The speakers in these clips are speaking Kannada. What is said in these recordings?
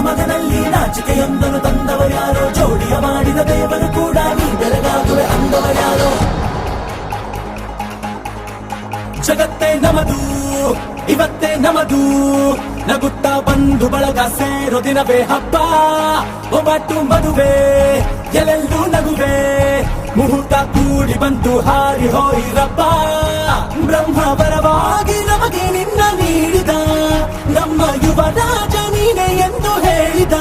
ಮಗನಲ್ಲಿ ನಾಚಿಕೆಯೊಂದನ್ನು ತಂದವರ್ಯಾರೋ, ಜೋಡಿಯ ಮಾಡಿದ ದೇವರು ಕೂಡ ನೀ ಬೆಳಗಾಗುವೆ ಅಂದವರ್ಯಾರೋ. ಜಗತ್ತೇ ನಮದು ಇವತ್ತೇ ನಮದು, ನಗುತ್ತಾ ಬಂಧು ಬಳಗ ಸೇರೋ ದಿನವೇ ಹಬ್ಬ. ಒಬ್ಬಟ್ಟು ಮದುವೆ ಎಲ್ಲೆಲ್ಲೂ ನಗುವೆ, ಮುಹೂರ್ತ ಕೂಡಿ ಬಂತು ಹಾರಿ ಹೋಯಿರಪ್ಪ. ಬ್ರಹ್ಮ ವರವಾಗಿ ನಮಗೆ ನಿನ್ನ ನೀಡಿದ, ನಮ್ಮ ಯುವರಾಜ ನೀನೆ ಎಂದು ಹೇಳಿದ.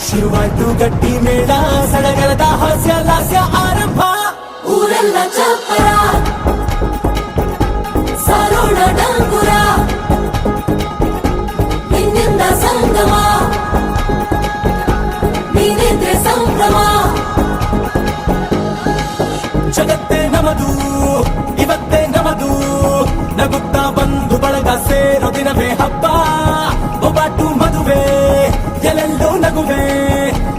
ಶುರುವಾಯ್ತು ಗಟ್ಟಿ ಮೇಳ, ಸಡಗರದ ಹಾಸ್ಯ ಲಾಸ್ಯ ಆರಂಭ. ಊರೆಲ್ಲ ಚಪ್ಪರ ಸಾರೋಣ ಡಂಗುರ, ನಿನ್ನಿಂದ ಸಂಗಮ ನೀನಿದ್ರೆ ಸಂಭ್ರಮ. ಜಗತ್ತೇ ನಮದು ಇವತ್ತೇ ನಮದು, ನಗುತ್ತಾ ಬಂಧು ಬಳಗ ಸೇರೋ ದಿನವೇ ಹಬ್ಬ. ಒಬ್ಬಟ್ಟು ಮದುವೆ ಎಲ್ಲೆಲ್ಲೂ ನಗುವೆ,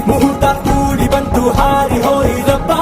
ಮುಹೂರ್ತ ಕೂಡಿ ಬಂತು ಹಾರಿ ಹೋಯಿರಪ್ಪ.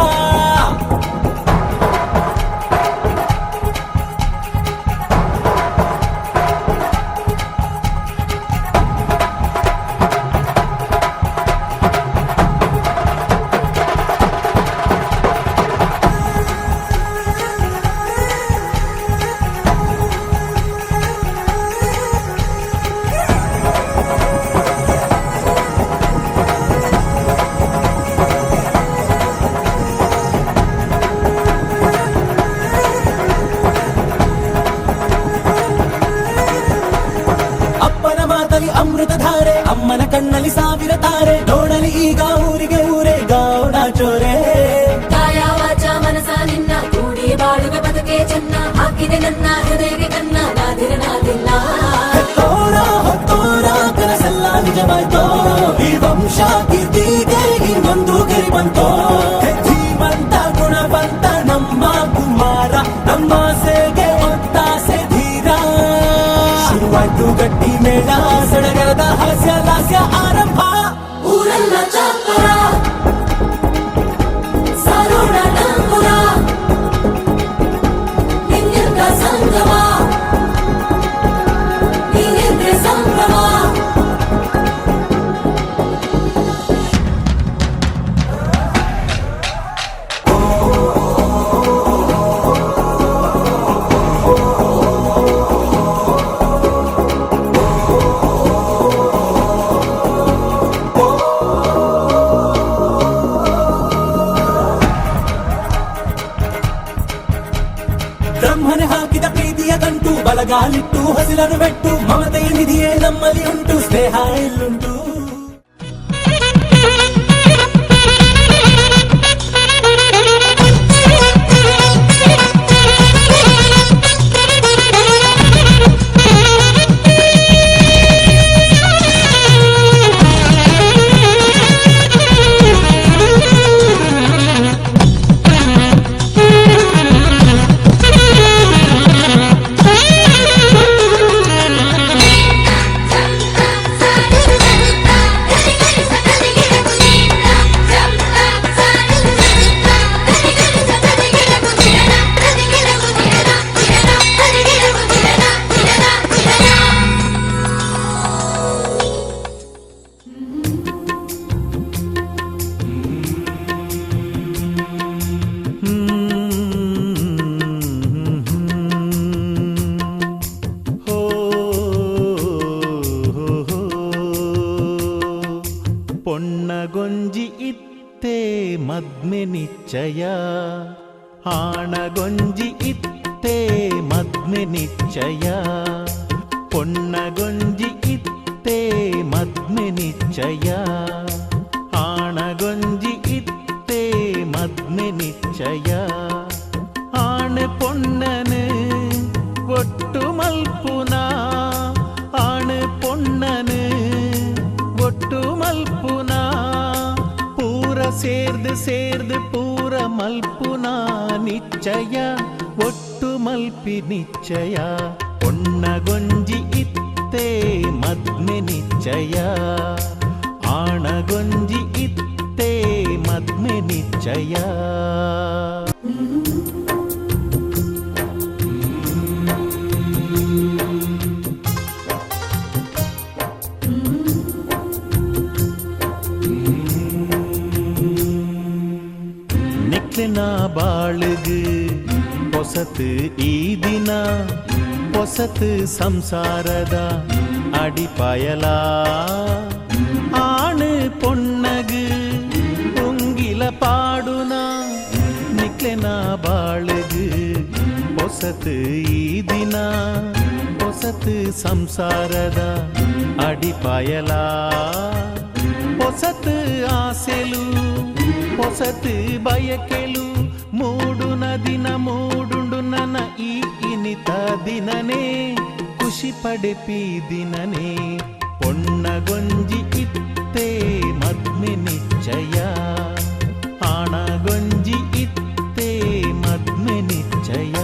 ಅಮೃತಧಾರೆ ಅಮ್ಮನ ಕಣ್ಣಲ್ಲಿ ಸಾವಿರ ತಾರೆ, ನೋಡಲಿ ಈಗ ಊರಿಗೆ ಊರೇ ಗೌಡ ಚೋರೆ. ಕಾಯ ವಾಚ ಮನಸ ನಿನ್ನ ಕೂಡಿ ಬಾಳುವೆ ಬದುಕೆ ಚೆನ್ನ, ಹಾಕಿದೆ ನನ್ನ ಹೃದಯಕ್ಕೆ ಕನ್ನ ನಾದಿರನಾದಿಲ್ಲ. ಹೆತ್ತೋರ ಹೊತ್ತೋರ ಕನಸೆಲ್ಲ ನಿಜವಾಯ್ತೋ, ಈ ವಂಶ ಕೀರ್ತಿಗೆ ಇನ್ನೊಂದು ಗಿರಿ ಬಂತೋ. ಧೀಮಂತ ಗುಣವಂತ ನಮ್ಮ ಕುಮಾರ, ನಮ್ಮ ಸೇಗೆ ಒತ್ತಾಸೆ ಧೀರ. ಶುರುವಾಯ್ತು ಗಟ್ಟಿ ಮೇಳ, ಸಡಗರದ ಹಾಸ್ಯ ಲಾಸ್ಯ ಆರಂಭ. ಊರೆಲ್ಲ ಚಾಪರ ಸಾರೋಣ ಡಂಗುರ, ನಿನ್ನಿಂದ ಸಂಗಮ ನೀನಿದ್ರೆ ಸಂಭ್ರಮ. ಬ್ರಹ್ಮನೆ ಹಾಕಿದ ಪ್ರೀತಿಯ ಗಂಟು, ಬಲಗಾಲಿಟ್ಟು ಹಸಿರನ್ನು ಬೆಟ್ಟು, ಮಮತೆಯ ನಿಧಿಯೇ ನಮ್ಮಲ್ಲಿ ಉಂಟು, ಸ್ನೇಹ ಇಲ್ಲುಂಟು. ಪೊನ್ನಗೊಂಜಿ ಇತ್ತೇ ಮದ್ಮೆ ನಿಶ್ಚಯ, ಆಣಗೊಂಜಿ ಇತ್ತೇ ಮದ್ಮೆ ನಿಶ್ಚಯ. ಪೊನ್ನಗೊಂಜಿ ಇತ್ತೇ ಮದ್ಮೆ ನಿಶ್ಚಯ, ಆಣಗೊಂಜಿ ಇತ್ತೇ ಮದ್ಮೆ ನಿಶ್ಚಯ. ಆಣ್ ಪೊನ್ನನು ಒಟ್ಟು ಮಲ್ಪುನ, ಆಣ್ ಪೊನ್ನನು ಒಟ್ಟು ಮಲ್ಪುನ. ಪೂರ ಸೇರ್ದು ಸೇರ್ದು ಪೂರ ಮಲ್ಪುನ ನಿಶ್ಚಯ, ಒಟ್ಟು ಮಲ್ಪಿ ನಿಶ್ಚಯ. ಪೊನ್ನಗೊಂಜಿ ಇತ್ತೇ ಮದ್ಮೆ ನಿಶ್ಚಯ, ಆಣಗೊಂಜಿ ಇತ್ತೇ ಮದ್ಮೆ ನಿಶ್ಚಯ. ಹೊಸತು ಈ ದಿನ ಹೊಸತು ಸಂಸಾರದ ಅಡಿಪಾಯಲ ಆಣು ಪೊನ್ನಗು ಉಂಗಿಲ ಪಾಡುನ ನಿಕ್ಲೆನ ಬಾಳುಗು ಹೊಸತು ಈ ದಿನ ಹೊಸತು ಸಂಸಾರದ ಅಡಿಪಾಯಲ ಹೊಸತು ಆಸೆಲು ಹೊಸತು ಬಯಕೆಲು ಮೂಡುನ ದಿನ ಮೂಡುಂಡು ನನ್ನ ಈ ಇನಿತ ದಿನನೇ ಖುಷಿ ಪಡೆಪಿ ದಿನನೇ ಪೊಣ್ಣಗೊಂಜಿ ಇತ್ತೇ ಮದ್ಮೆ ನಿಶ್ಚಯ ಆಣಗೊಂಜಿ ಇತ್ತೇ ಮದ್ಮೆ ನಿಶ್ಚಯ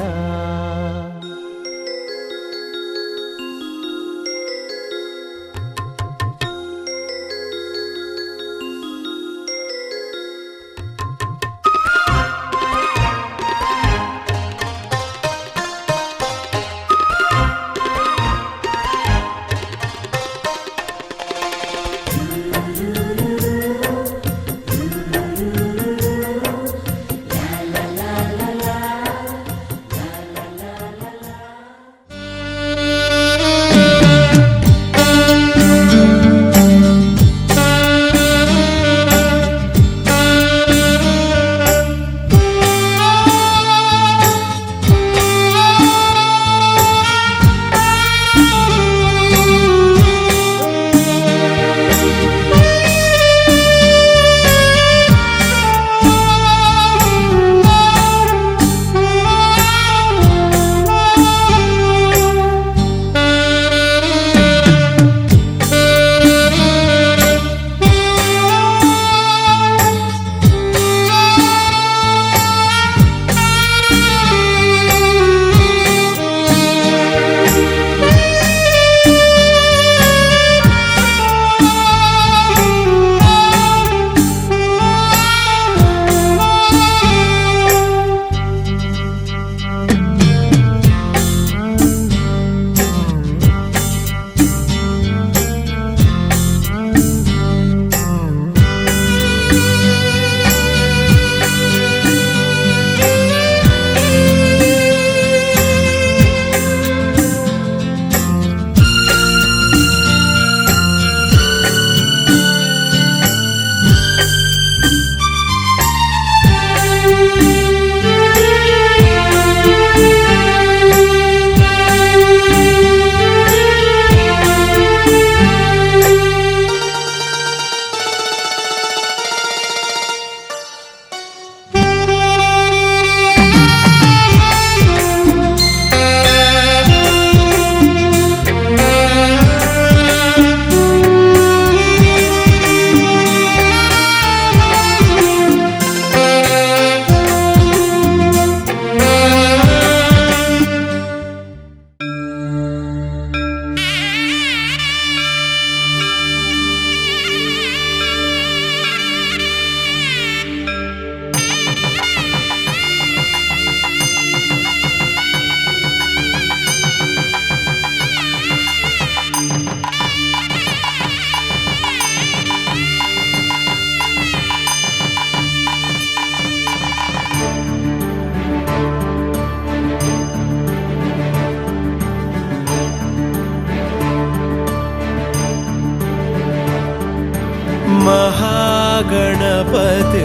महागणपति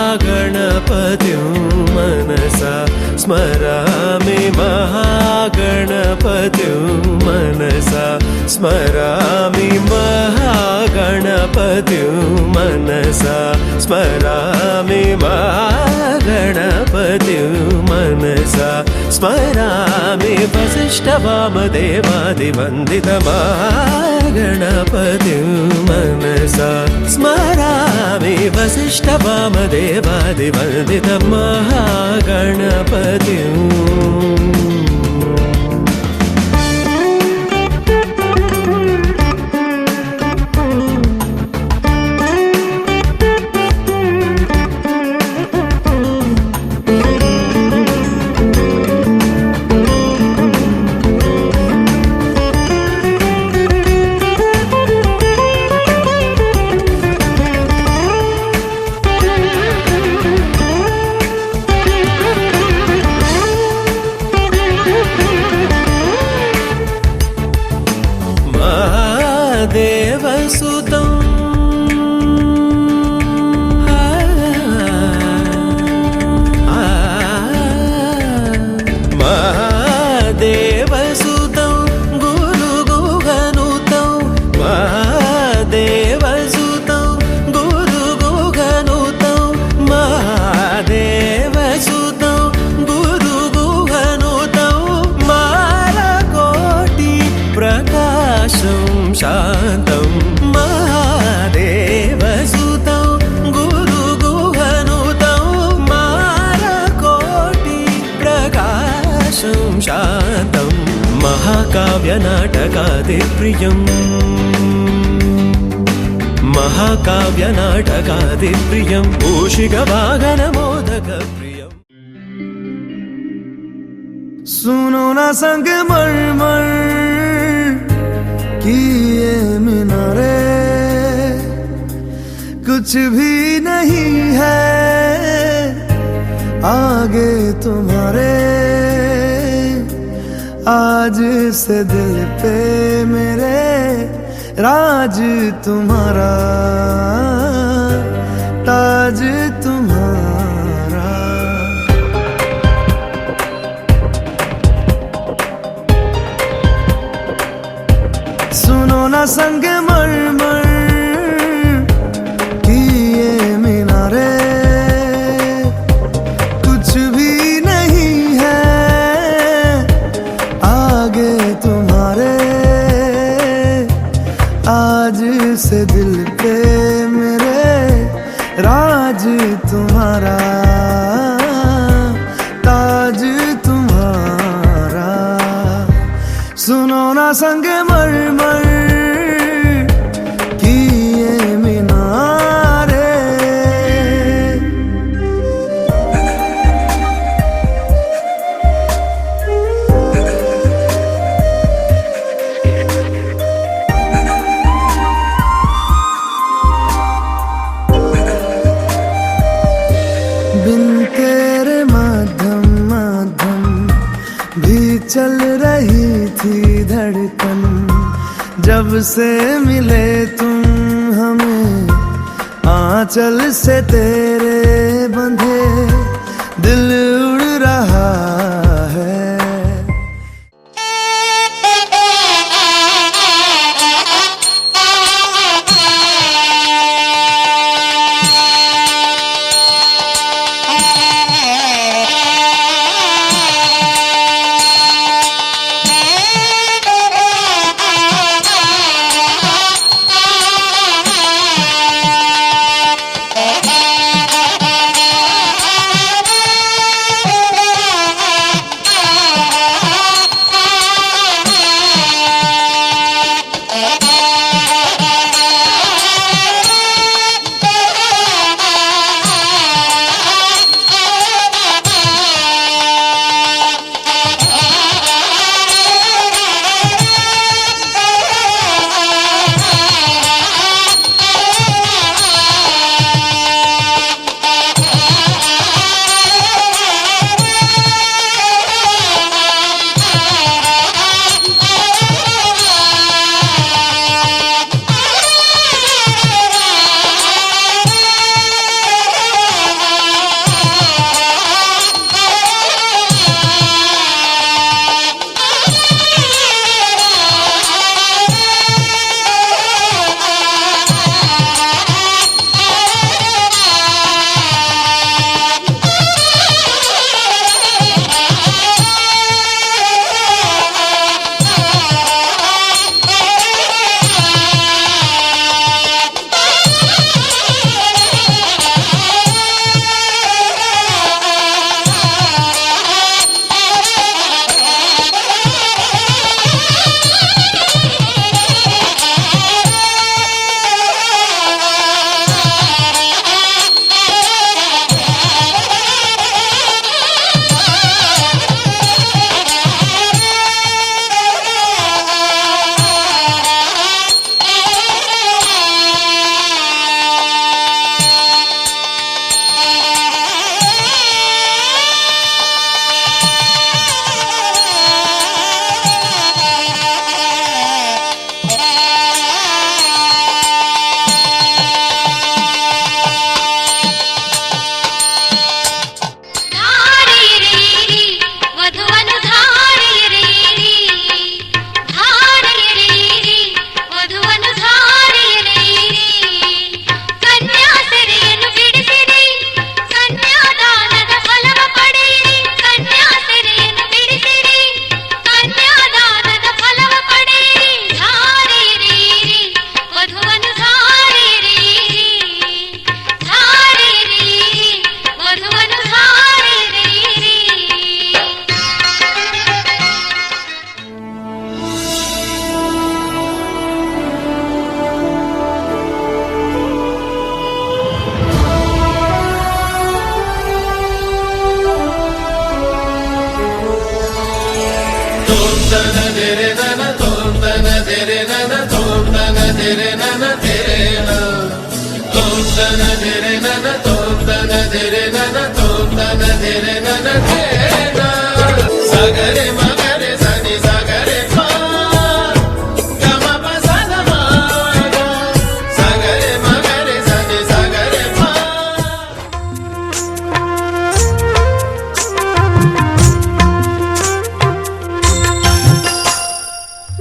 महागणपति मनसा स्मरामि महागणपति मनसा स्मरामि महागणपति मनसा स्मरामि महागणपति मनसा स्मरामि वसिष्ठवामदेवादिवन्दित महागणपति मनसा स्मरामि वसिष्ठवामदेवादिवन्दित महागणपति महाकाव्यनाटकादिप्रियम् महाकाव्यनाटकादिप्रियम् मूषिकवाहनमोदकप्रियम् सुनो ना संग मरमर की ये मीनारे कुछ भी नहीं है आगे तुम्हारे आज से दिल पे मेरे राज तुम्हारा ताज तुम्हारा सुनो ना संग मरमर की ये मीनारे कुछ भी नहीं है आगे तुम्हारे आज से दिल पे मेरे राज तुम्हारा ताज तुम्हारा सुनो ना संग मरमर की ये मीनारे बिन तेरे माध्यम माध्यम भी चल रही थी धड़कन जब से मिले तुम हमें आंचल से तेरे बंधे दिल उड़ रहा है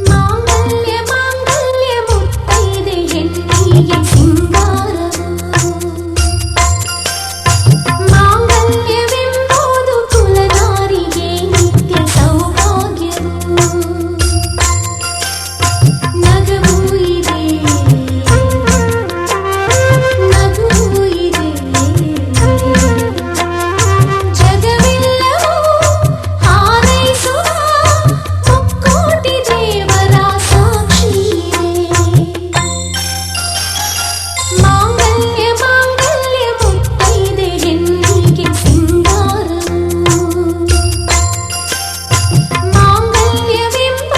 ಮಾಂಗಲ್ಯ ಮಾಂಗಲ್ಯ ಮುತ್ತೈದೆ ಹೆಣ್ಣಿಗೆ ಸಿಂಗಾರವು ಮಾಂಗಲ್ಯವೆಂಬುದು ಕುಲನಾರಿಗೆ ನಿತ್ಯ ಸೌಭಾಗ್ಯವು ನಗವೂ ಇದೆ ನಗುವೂ ಇದೆ ಜಗವೆಲ್ಲವೂ ಹಾರೈಸುವ ಮುಕ್ಕೋಟಿ ದೇವರ ಸಾಕ್ಷಿ ಮಾಂಗಲ್ಯ ಮಾಂಗಲ್ಯ ಮುತ್ತೈದೆ ಹೆಣ್ಣಿಗೆ ಸಿಂಗಾರವು ಮಾಂಗಲ್ಯವೆಂಬುದು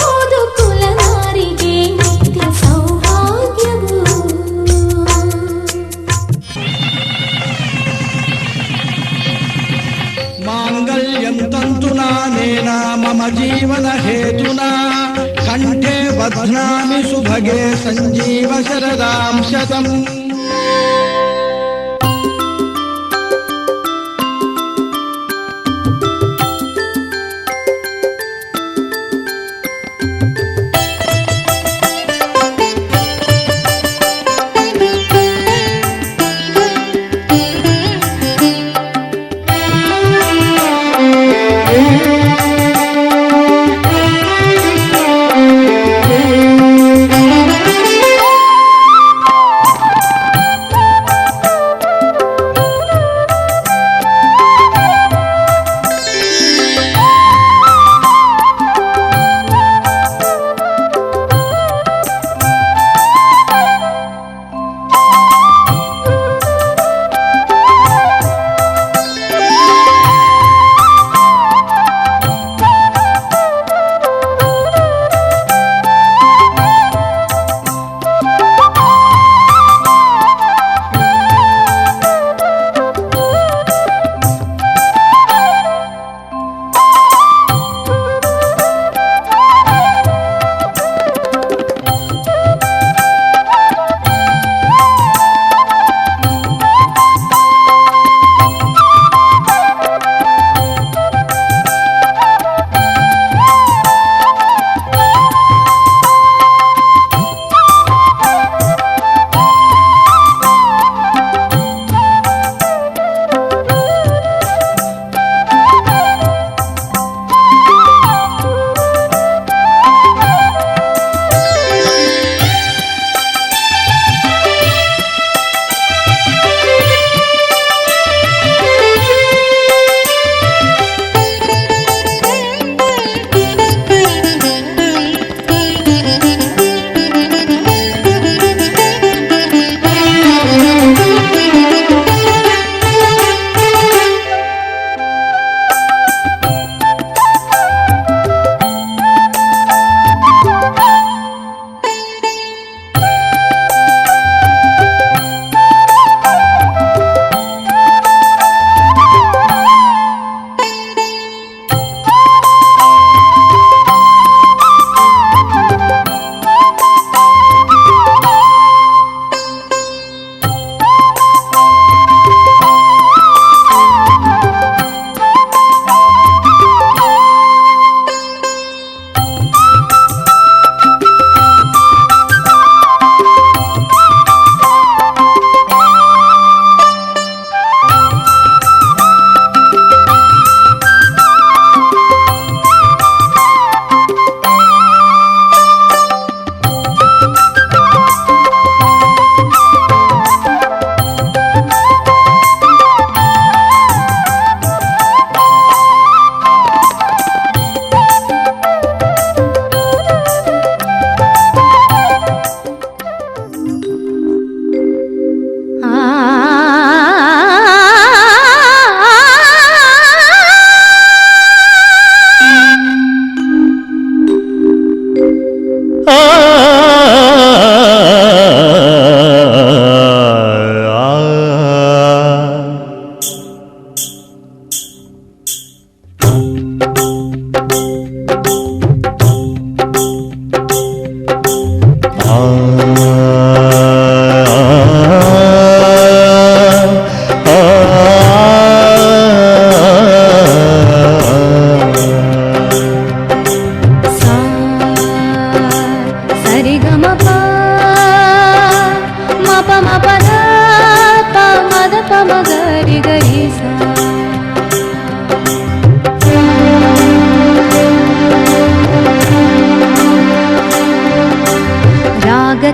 ಕುಲನಾರಿಗೆ ನಿತ್ಯ ಸೌಭಾಗ್ಯವು माङ्गल्यं तन्तुनानेन मम जीवन हेतुना कण्ठे बध्नामि सुभगे सञ्जीव शरदां शतम्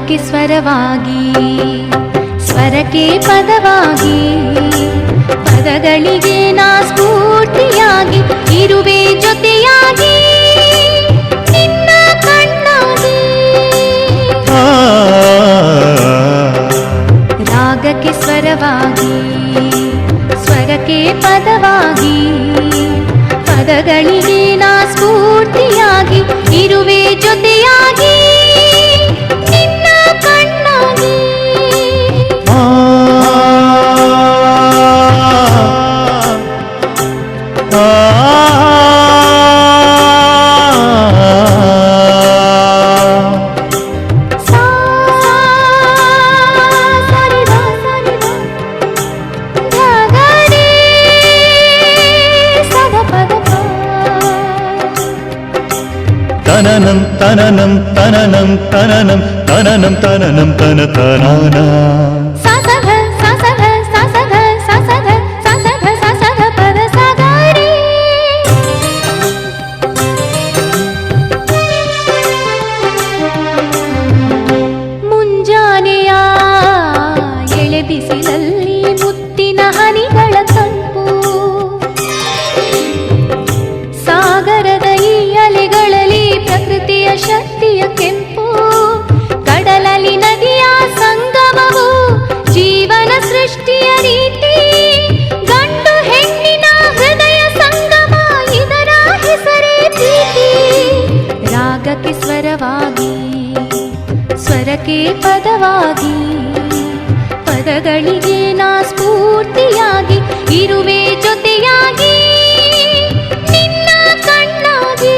ಸ್ವರಕ್ಕೆ ಸ್ವರವಾಗಿ ಸ್ವರಕ್ಕೆ ಪದವಾಗಿ ಪದಗಳಿಗೆ ನಾ ಸ್ಫೂರ್ತಿಯಾಗಿ ಇರುವೆ ಜೊತೆಯಾಗಿ ನಿನ್ನ ಕಣ್ಣಾಗಿ ರಾಗಕ್ಕೆ ಸ್ವರವಾಗಿ ಸ್ವರಕ್ಕೆ ಪದವಾಗಿ ಪದಗಳಿಗೆ ನಾ ಸ್ಫೂರ್ತಿಯಾಗಿ ಇರುವೆ ಜೊತೆಯಾಗಿ ನಿನ್ನ ಕಣ್ಣಾಗಿ തനനം തനനം തനനം തനനം തനനം തനനം തന തനാന സസഗ സസഗ സസഗ സസഗ സസഗ സസഗ പദ സഗരി ಮುಂಜಾನೆಯ ಎಳೆ ಬಿಸಿಲಲ್ಲಿ ಮುತ್ತಿನ ಹನಿಗಳ ತಂಪು ಸಾಗರದ ಈ ಅಲೆಗಳಲ್ಲಿ ಪ್ರಕೃತಿಯ ಶಕ್ತಿಯ ಕೆಂಪು ಕಡಲಲ್ಲಿ ನದಿಯ ಸಂಗಮವು ಜೀವನ ಸೃಷ್ಟಿಯ ರೀತಿ ಗಂಡು ಹೆಣ್ಣಿನ ಹೃದಯ ಸಂಗಮ ಇದರ ಹೆಸರೇ ಪ್ರೀತಿ ರಾಗಕ್ಕೆ ಸ್ವರವಾಗಿ ಸ್ವರಕ್ಕೆ ಪದವಾಗಿ ಪದಗಳಿಗೆ ನಾ ಸ್ಫೂರ್ತಿಯಾಗಿ ಇರುವೆ ಜೊತೆಯಾಗಿ ನಿನ್ನ ಕಣ್ಣಾಗಿ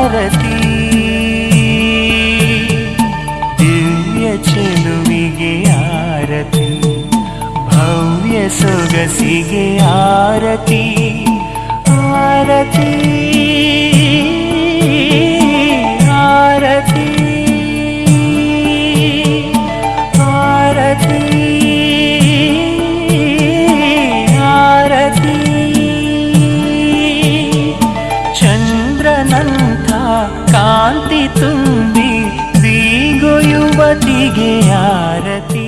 ಆರತಿ ದಿವ್ಯ ಚೆಲುವಿಗೆ ಆರತಿ ಭವ್ಯ ಸೊಗಸಿಗೆ ಆರತಿ ಆರತಿ ಆರತಿ ಆರತಿ ಆರತಿ ಚಂದ್ರನಂಥ ಕಾಂತಿ ತುಂಬಿ ಬೀಗೋ ಯುವತಿಗೆ ಆರತಿ.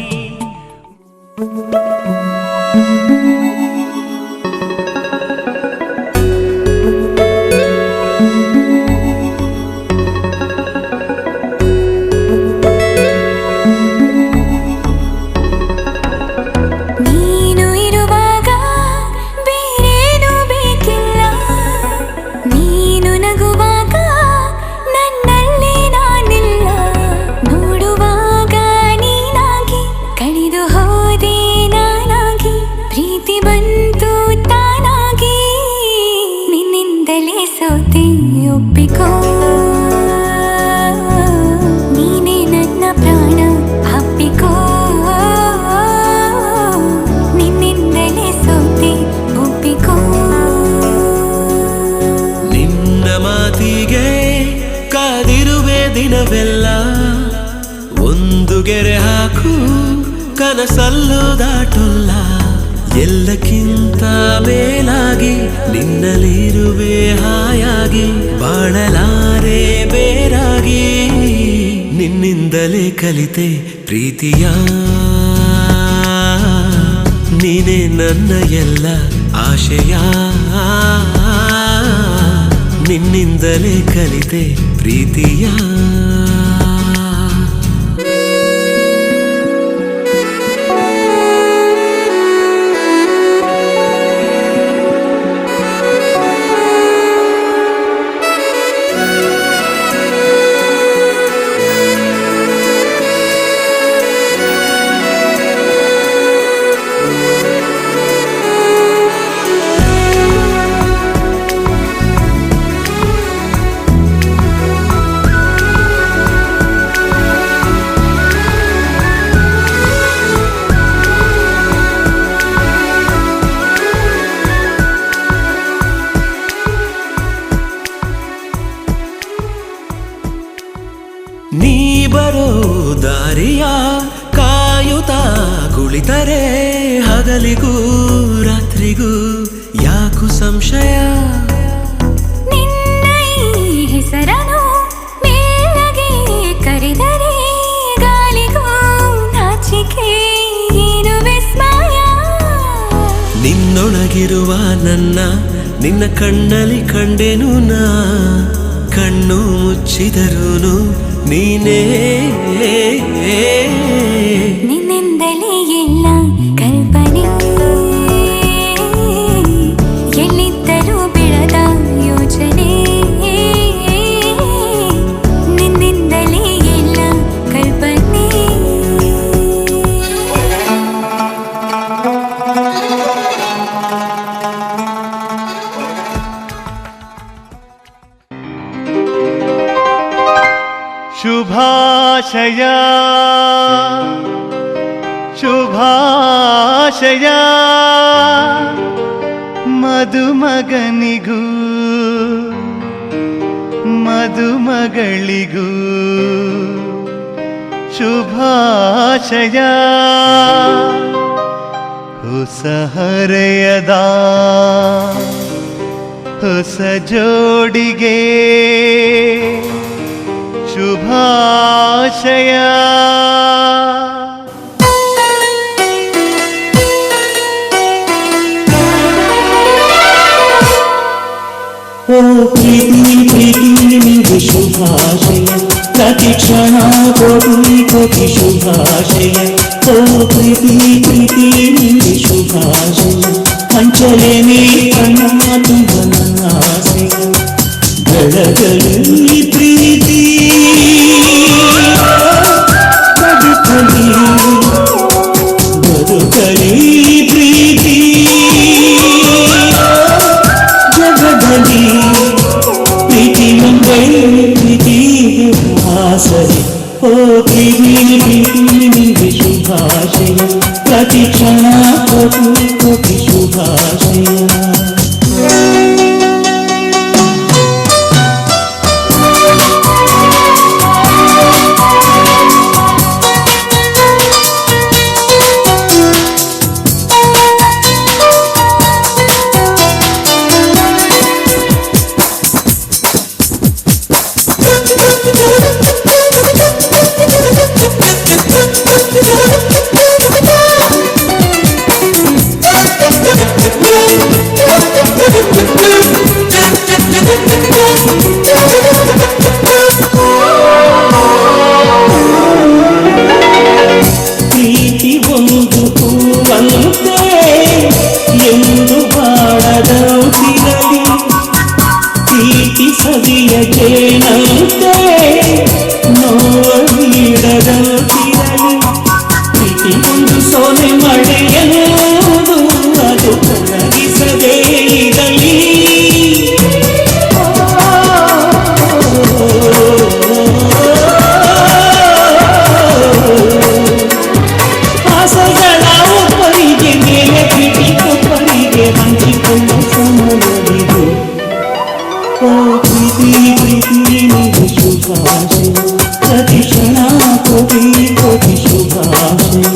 ನೀನು ಇರುವಾಗ ಬೇರೇನು ಬೇಕಿಲ್ಲ, ನೀನು ನಗುವಾಗ ನನ್ನಲ್ಲಿ ನಾನಿಲ್ಲ, ನೋಡುವಾಗ ನೀನಾಗಿ ಕಳೆದು ಹೋದೆ ನಾನಾಗಿ, ಪ್ರೀತಿ ಬಂತು ತಾನಾಗಿ, ನಿನ್ನಿಂದಲೇ ಸೋತೆ ಒಪ್ಪಿಕೋ, ನೀನೇ ನನ್ನ ಪ್ರಾಣ ಅಪ್ಪಿಕೋ, ನಿನ್ನಿಂದಲೇ ಸೋತೆ ಒಪ್ಪಿಕೋ. ನಿನ್ನ ಮಾತಿಗೆ ಕಾದಿರುವೆ ದಿನವೆಲ್ಲ, ಒಂದು ಗೆರೆ ಹಾಕು ಕನಸಲ್ಲೂ ದಾಟುಲ್ಲ, ಎಲ್ಲಕ್ಕಿಂತ ಮೇಲಾಗಿ ನಿನ್ನಲ್ಲಿರುವೆ ಹಾಯಾಗಿ, ಬಾಳಲಾರೆ ಬೇರಾಗಿ, ನಿನ್ನಿಂದಲೇ ಕಲಿತೆ ಪ್ರೀತಿಯ, ನೀನೇ ನನ್ನ ಎಲ್ಲ ಆಶಯ, ನಿನ್ನಿಂದಲೇ ಕಲಿತೆ ಪ್ರೀತಿಯ. ನೀ ಬರೋ ದಾರಿಯ ಕಾಯುತ್ತಾ ಕುಳಿತರೆ, ಹಗಲಿಗೂ ರಾತ್ರಿಗೂ ಯಾಕು ಸಂಶಯ, ನಿನ್ನ ಈ ಹೆಸರನು ಮೇಲಗೆ ಕರೆದರೆ, ಗಾಳಿಗೂ ನಾಚಿಕೆ ಏನು ವಿಸ್ಮಯ, ನಿನ್ನೊಳಗಿರುವ ನನ್ನ ನಿನ್ನ ಕಣ್ಣಲ್ಲಿ ಕಂಡೆನು ನಾ, ಕಣ್ಣು ಮುಚ್ಚಿದರೂನು ನೀನೇ, ನಿನ್ನಿಂದಲೇ ಎಲ್ಲ ಕಲ್ಪನೆ, ಎಲ್ಲಿದ್ದರೂ ಬೆಳೆದ ಯೋಚನೆ, ನಿನ್ನಿಂದಲೇ ಎಲ್ಲ ಕಲ್ಪನೆ. ಶುಭಾಶಯ ಶುಭಾಶಯ ಮದುಮಗನಿಗೂ ಮದುಮಗಳಿಗೂ ಶುಭಾಶಯ, ಹೊಸ ಹರೆಯದ ಹೊಸ ಜೋಡಿಗೆ ಶುಭಾಶಯ. ಓ ಪ್ರೀತಿ ಪ್ರೀತಿ ನಿಮಗೆ ಶುಭಾಶಯ, ಪ್ರತಿ ಕ್ಷಣ ಕೋಟಿ ಕೋಟಿ ಶುಭಾಶಯ. ಓ ಪ್ರೀತಿ ಪ್ರೀತಿ ನಿಮಗೆ ಶುಭಾಶಯ, ಹಂಚಲೆ ನೀ ಕಣ್ಣ ತುಂಬ ನನ್ನ ಆಸೆಯ, ಬೆಳಗಲಿ ಪ್ರೀತಿ ಬದುಕಲಿ ಬದುಕಲಿ ಪ್ರೀತಿ ಜಗದಲ್ಲಿ ಪ್ರೀತಿ ಮುಂದೆ ಪ್ರೀತಿಗೆ ಆಸರೆ ಓ ಪ್ರೀತಿ ಶುಭಾಶಯ ಪ್ರತಿ ಕ್ಷಣ ಕೋಟಿ ಶುಭಾಶಯ ಪ್ರೀತಿ ಒಂದು ಹೂವಂತೆ ಎಂದು ಬಾಳದಂತಿರಲಿ ಪ್ರೀತಿ ಸವಿಯ ಜೇನಂತೆ ನೋವ ನೀಡದಂತಿರಲಿ ಪ್ರೀತಿ ಒಂದು ಸೋನೆ ಮಳೆಯೆನ್ನುವುದು ಅದು ಕರಗಿಸದೇ ಇರಲಿ ಆಸೆಗಳ ಒಬ್ಬರಿಗೆ ಮೇಲೆ ಪ್ರೀತಿ ಒಬ್ಬರಿಗೆ ಹಂಚಿಕೊಂಡು ಸಮಯವಿದು ಓ ಪ್ರೀತಿ ಶುಭಾಶಯ ಪ್ರತಿ ಕ್ಷಣ ಕೋಟಿ ಶುಭಾಶಯ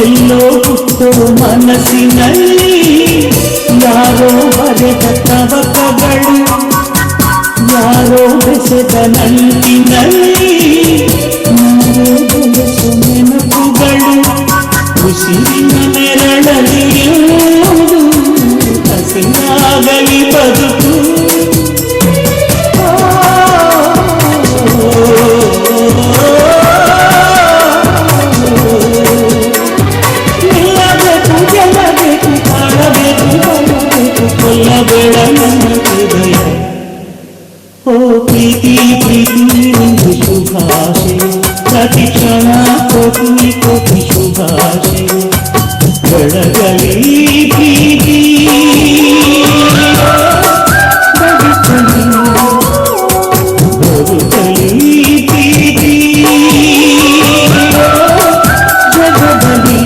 ಎಲ್ಲೋ ಹುಟ್ಟೋ ಮನಸ್ಸಿನಲ್ಲಿ ಯಾರೋ ಬರೆದ ತವಕಗಳು ಯಾರೋ ಬೆಸೆದ ನಂಟಿನಲ್ಲಿ ನಾವೇ ಬೆಳೆಸೋ ನೆನಪುಗಳು ಉಸಿರಿನ ನೆರಳಲ್ಲಿ ಇರುವುದು ಹಸಿರಾಗಲಿ ಬದುಕು ಗೆಲ್ಲಬೇಕು ಕಾಣಬೇಕು ಕೊಲ್ಲಬೇಡ ನನ್ನ ಹೃದಯ ಓ ಪ್ರೀತಿ ಶುಭಾಶಯ ಪ್ರತಿ ಕ್ಷಣ ಕೋಟಿ ಶುಭಾಶಯ ಬೆಳಗಲಿ ಪ್ರೀತಿ ಬದುಕಲಿ ಪ್ರೀತಿ ಜಗದಲ್ಲಿ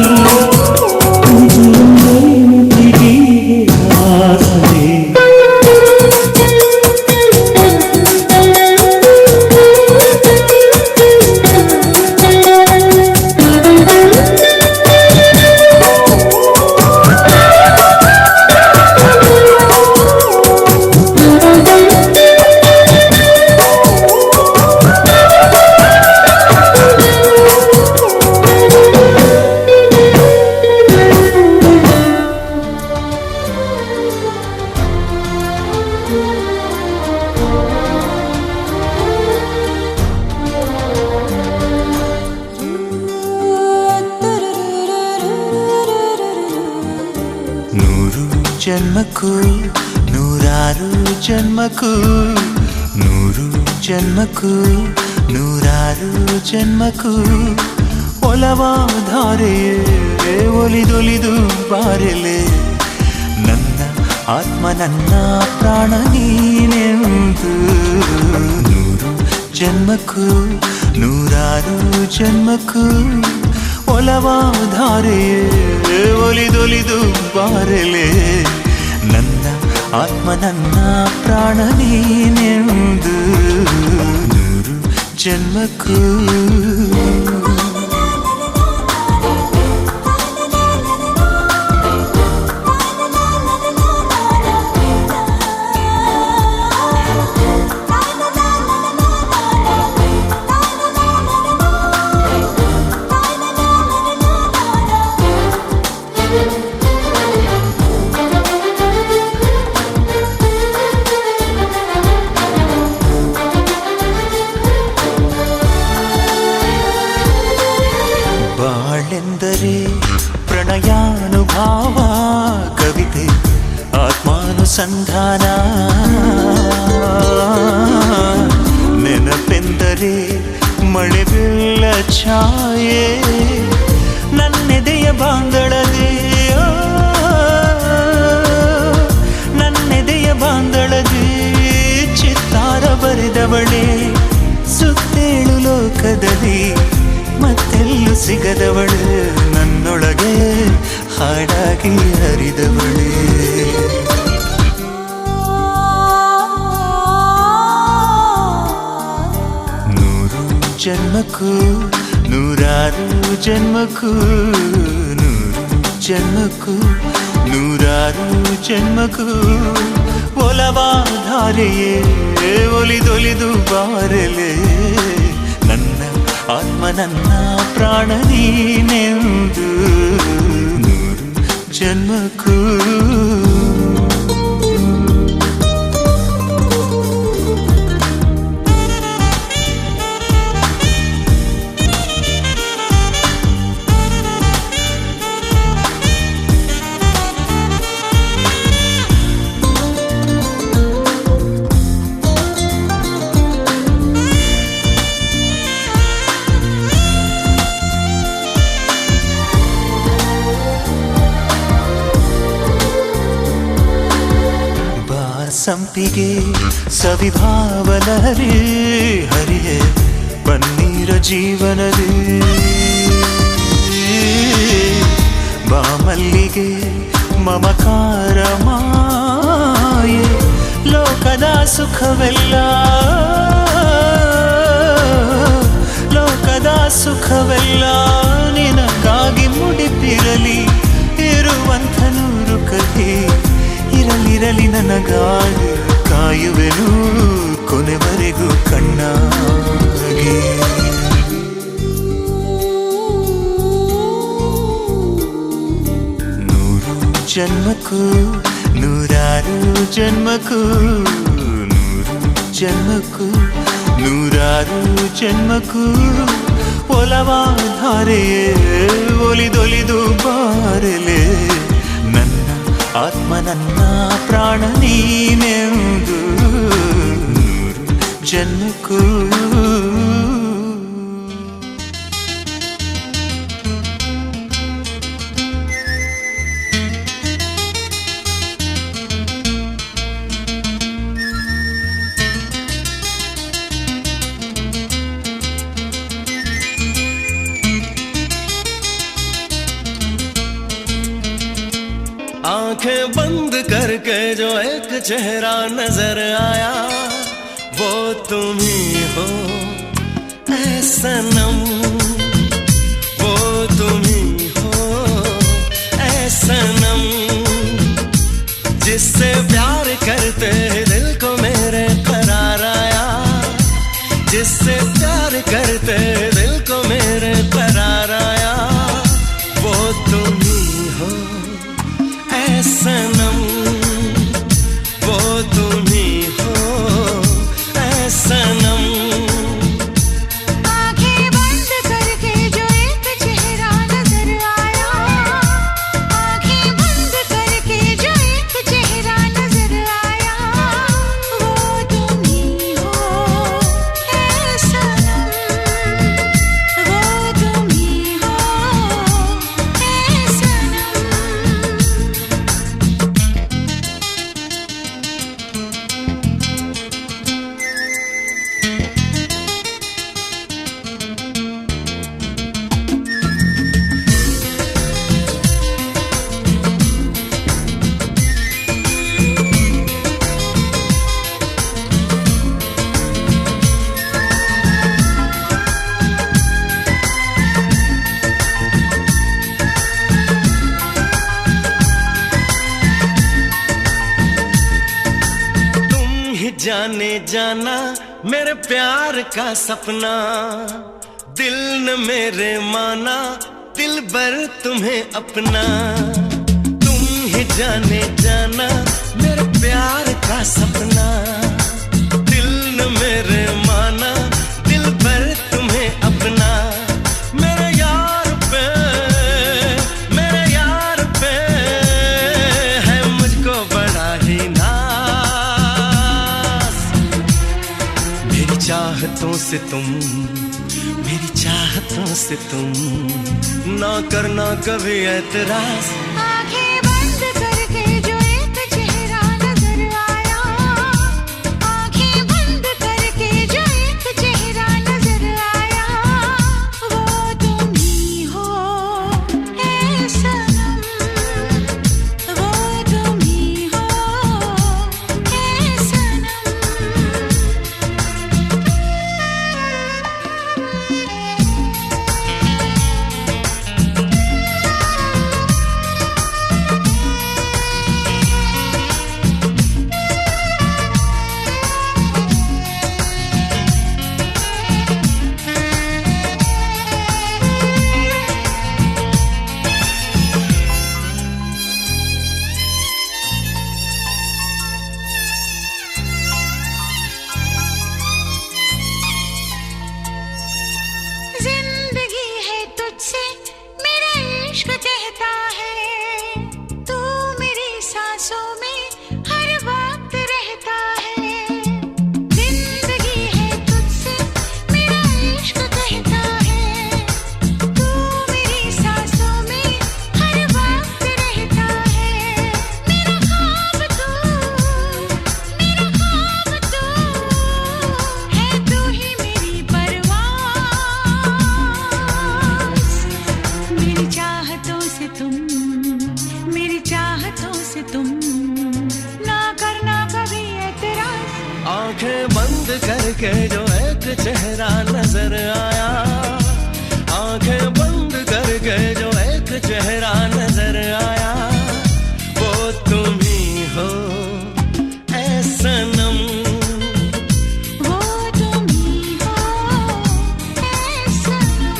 ಜನ್ಮಕ್ಕೂ ನೂರಾರು ಜನ್ಮಕ್ಕೂ ನೂರು ಜನ್ಮಕ್ಕೂ ನೂರಾರು ಜನ್ಮಕ್ಕೂ ಒಲವಾಧಾರೆಯೇ ಒಲಿದೊಲಿದು ಬಾರೆಲೆ ನನ್ನ ಆತ್ಮ ನನ್ನ ಪ್ರಾಣ ನೀನೆಂದು ನೂರು ಜನ್ಮಕ್ಕೂ ನೂರಾರು ಜನ್ಮಕ್ಕೂ ಒಲವಾಧಾರೆಯೇ ಒಲಿದೊಲಿದು ಬಾರೆಲೆ ನನ್ನ ಆತ್ಮ ನನ್ನ ಪ್ರಾಣ ನೀನೆಂದು ನೂರು ಜನ್ಮಕ್ಕೂ ಪ್ರಣಯಾನುಭಾವ ಕವಿತೆ ಆತ್ಮಾನುಸಂಧಾನ ನೆನಪೆಂದರೆ ಮಳೆ ಬೀಳ ಛಾಯೆ ನನ್ನೆದೆಯ ಬಾಂದಳದೆ ನನ್ನೆದೆಯ ಬಾಂದಳದೆ ಚಿತ್ತಾರ ಬರೆದವಳೆ ಸುತ್ತೇಳು ಲೋಕದಲ್ಲಿ ಮತ್ತೆಲ್ಲೂ ಸಿಗದವಳು ನನ್ನೊಳಗೆ ಹಾಡಾಗಿ ಹರಿದವಳೇ ನೂರು ಜನ್ಮಕ್ಕೂ ನೂರಾರು ಜನ್ಮಕ್ಕೂ ನೂರು ಜನ್ಮಕ್ಕೂ ನೂರಾರು ಜನ್ಮಕ್ಕೂ ಒಲವಾಧಾರೆಯೇ ಒಲಿದೊಲಿದು ಬಾರಲೆ ನನ್ನ ಆತ್ಮ ನನ್ನ ಪ್ರಾಣ ನೀನೆಂದು ನೂರು ಜನ್ಮಕ್ಕೂ ಸಂಪಿಗೆ ಸವಿಭಾವನರಿ ಹರಿಯೇ ಪನ್ನೀರ ಜೀವನದಿ ಬಾಮಲ್ಲಿಗೆ ಮಮಕಾರ ಮಾಯೆ ಲೋಕದ ಸುಖವೆಲ್ಲ ಲೋಕದ ಸುಖವೆಲ್ಲ ನಿನಗಾಗಿ ಮುಡಿಪಿರಲಿ ಇರುವಂಥ ನೂರು ಕಥೆ ಇರಲಿರಲಿ ನನಗಾಗಿ ಕಾಯುವೆನು ಕೊನೆವರೆಗೂ ಕಣ್ಣಾಗಿ ನೂರು ಜನ್ಮಕ್ಕೂ ನೂರಾರು ಜನ್ಮಕ್ಕೂ ನೂರು ಜನ್ಮಕ್ಕೂ ನೂರಾರು ಜನ್ಮಕ್ಕೂ ಒಲವಾಧಾರೆಯೇ ಒಲಿದೊಲಿದು ಬಾರಲೆ ನನ್ನ ಆತ್ಮ ನನ್ನ ಪ್ರಾಣ ನೀನೆಂದು ನೂರು ಜನ್ಮಕ್ಕೂ आंखें बंद करके जो एक चेहरा नजर आया वो तुम ही हो ऐ सनम वो तुम ही हो ऐ सनम जिससे प्यार करते दिल को मेरे करार आया जिससे प्यार करते दिल को मेरे करार आया वो तुम ही हो सनम वो तुम ही हो ऐ सनम आंखें बंद करके जो एक चेहरा नजर आया आंखें बंद करके जो एक चेहरा नजर आया वो तुम ही हो ऐ सनम वो तुम ही हो ऐ सनम जाने जाना मेरे प्यार का सपना दिल न मेरे माना दिल भर तुम्हें अपना तुम ही जाने जाना मेरे प्यार का सपना दिल न मेरे माना दिल भर तुम्हें अपना मेरे यार पे मेरे यार से तुम, मेरी चाहतों से तुम ना करना कभी ऐतराज। आंखें बंद करके जो एक चेहरा नजर आया, आंखें बंद करके जो एक चेहरा नजर आया, वो तुम ही हो ऐ सनम, वो तुम ही हो ऐ सनम। जिंदगी है तुझसे मेरा इश्क कहता है, तू मेरी सांसों में हर वक्त रहता है। जिंदगी है तुझसे मेरा इश्क कहता है, तू मेरी सांसों में हर वक्त रहता है। मेरा ख्वाब तू है, तू ही मेरी परवाज़। मेरी चाहतों से तुम, मेरी चाहतों से तुम ना करना कभी ऐतराज। आंखें बंद करके जो एक चेहरा नजर आया, आंखें बंद करके जो एक चेहरा नजर आया, वो तुम ही हो ऐ सनम। वो तुम ही हो ऐ सनम।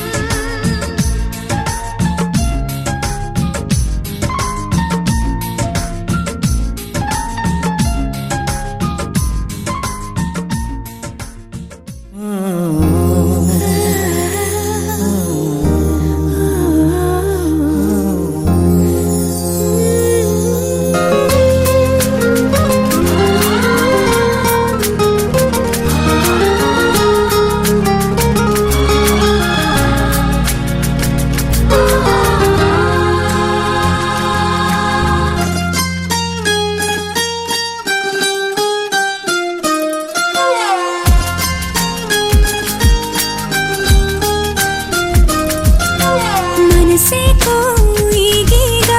ಮನಸ್ಸೇ ಕೋಯಿಗೀಗ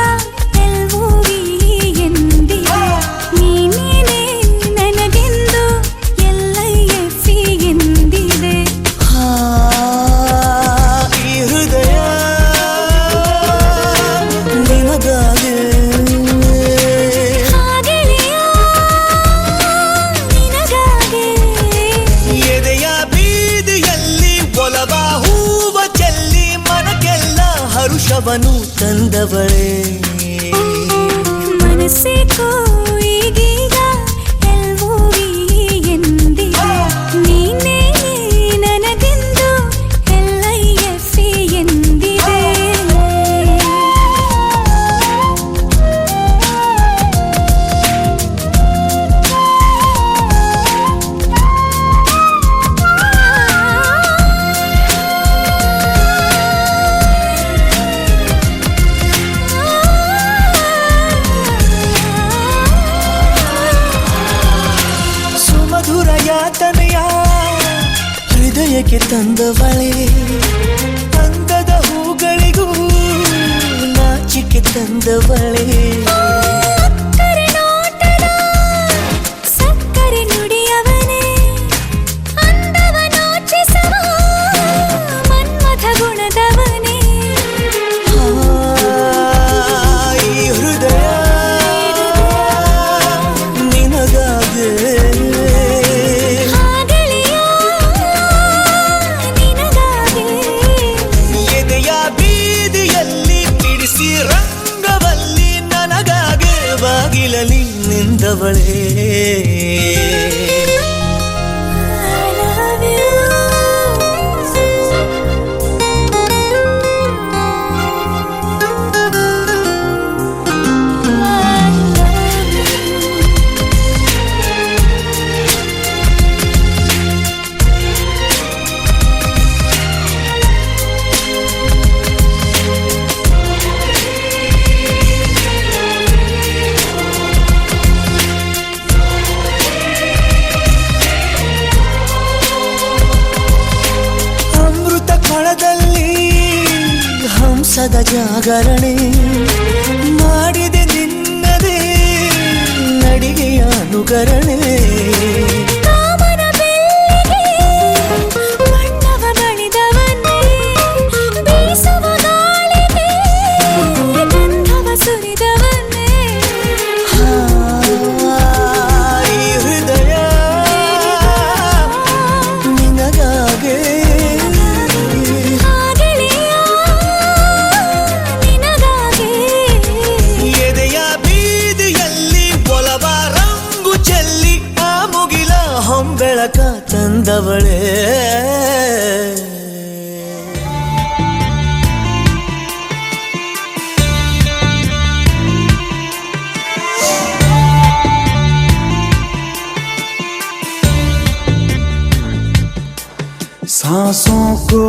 LOVE ಎಂದಿದೆ, ನೀನೇನೆ ನನಗೆಂದು LIFE ಎಂದಿದೆ. ಈ ಹೃದಯ ನಿನಗಾಗಿ ಹಾಗೆಳೆಯ ನಿನಗಾಗೆ ಎದೆಯ ಬೀದಿಯಲ್ಲಿ ಒಲವ ಹೂವ ಚೆಲ್ಲಿ ಮನಕ್ಕೆಲ್ಲ ಹರುಷವನು ತಂದವಳೇ. ಮನಸ್ಸೇ ಕೋಯಿಗೀಗ LOVE ಎಂದಿದೆ, ನೀನೇ ನನಗೆಂದು LIFE ಎಂದಿದೆ. ಸುಮಧುರ ಯಾತನೆಯ ಹೃದಯಕ್ಕೆ ತಂದವಳೇ, ಅಂದದ ಹೂಗಳಿಗೂ ನಾಚಿಕೆ ತಂದವಳೇ. ಸಕ್ಕರೆ ನೋಟದ ಸಕ್ಕರೆ ನುಡಿಯವನೇ, ಅಂದವನೋಚಿಸುವ ಮನ್ಮಥ ಗುಣದವನೇ. ಈ ಹೃದಯ ನಿನಗಾಗಿ ಹಾಗೆಳೆಯ ನಿನಗಾಗೆ ಎದೆಯ ಬೀದಿಯಲ್ಲಿ ಬಿಡಿಸಿ ರಂಗವಲ್ಲಿ ನನಗಾಗಿ ಬಾಗಿಲಲ್ಲಿ ನಿಂದವಳೇ. I love you. ರಾಗದ ಜಾಗರಣೆ ಮಾಡಿದೆ ನಿನ್ನದೇ ನಡಿಗೆಯ ಅನುಕರಣೆ ಕಾಮನ ಬೆಳ್ಳಿಗೆ ಬಣ್ಣವ ಬಳಿದವನೇ ಬೀಸುವ ಗಾಳಿಗೆ ಗಂಧವ ಸುರಿದವನೇ ಈ ಹೃದಯ ನಿನಗಾಗೆ ಗೆಳೆಯ ನಿನಗಾಗೆ ಎದೆಯ ಬೀದಿಯಲ್ಲಿ ಒಲವ ರಂಗು ಚೆಲ್ಲಿ ಆ ಮುಗಿಲ ಹೊಂಬೆಳಕ ತಂದವಳೇ सांसों को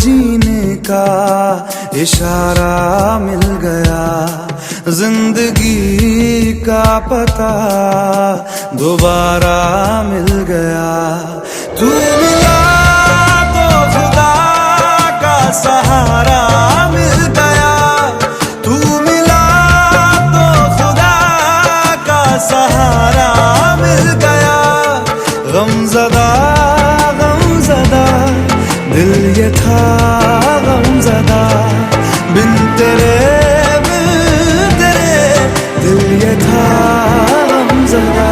जीने का इशारा मिल गया जिंदगी का पता दोबारा मिल गया तू मिला तो खुदा का सहारा मिल गया तू मिला तो खुदा का सहारा मिल गया गमज़दा दिल ये था गमज़दा बिन तेरे दिल ये था गमज़दा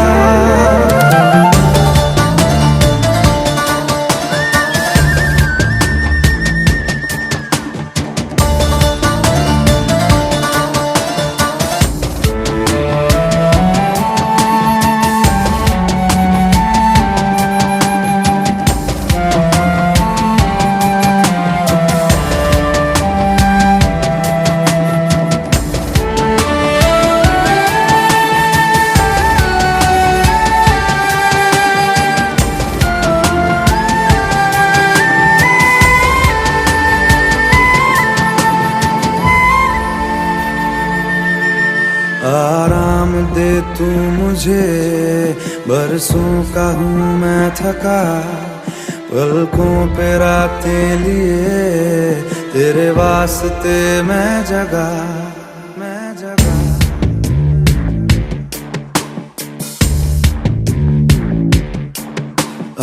आराम दे तू मुझे बरसों का हूँ मैं थका पलकों पे रातें लिए तेरे वास्ते मैं जगा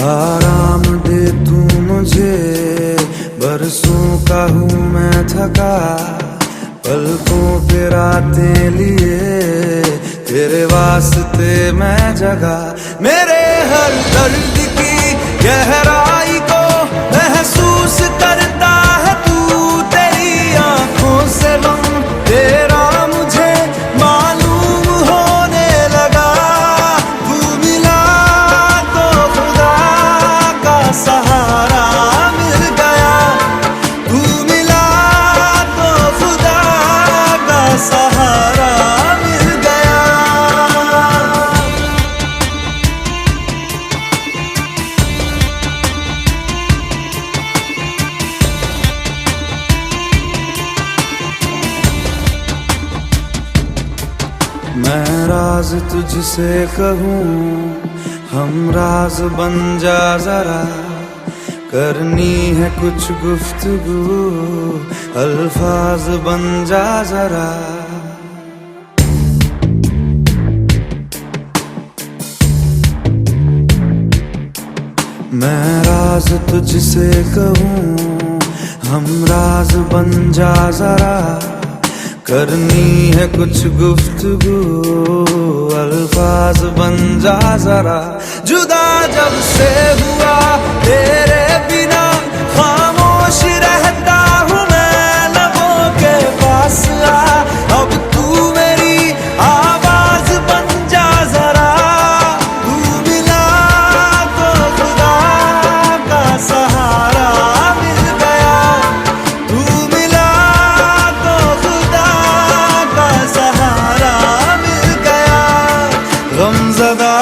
आराम दे तू मुझे बरसों का हूँ मैं थका पलकों पे रातें लिए तेरे वास्ते मैं जगा मेरे हर दर्द की गहराई को महसूस करता है तू तेरी आंखों से गम तेरा मुझे मालूम होने लगा तू मिला तो खुदा का सहारा मिल गया तू मिला तो खुदा का सहारा मिल गया मैं राज तुझसे कहूँ हम राज बन जा जरा करनी है कुछ गुफ्तगू अल्फाज बन जा जरा मैं राज तुझसे कहूँ हम राज बन जा जरा करनी है कुछ गुफ्तगू अल्फाज बन जा जरा जुदा जब से हुआ तेरे बिना खामोश रहता हूँ मैं लबों के पास आ अब तू मेरी आवाज बन जा जरा तू मिला तो खुदा का सहारा मिल गया तू मिला तो खुदा का सहारा मिल गया गमज़दा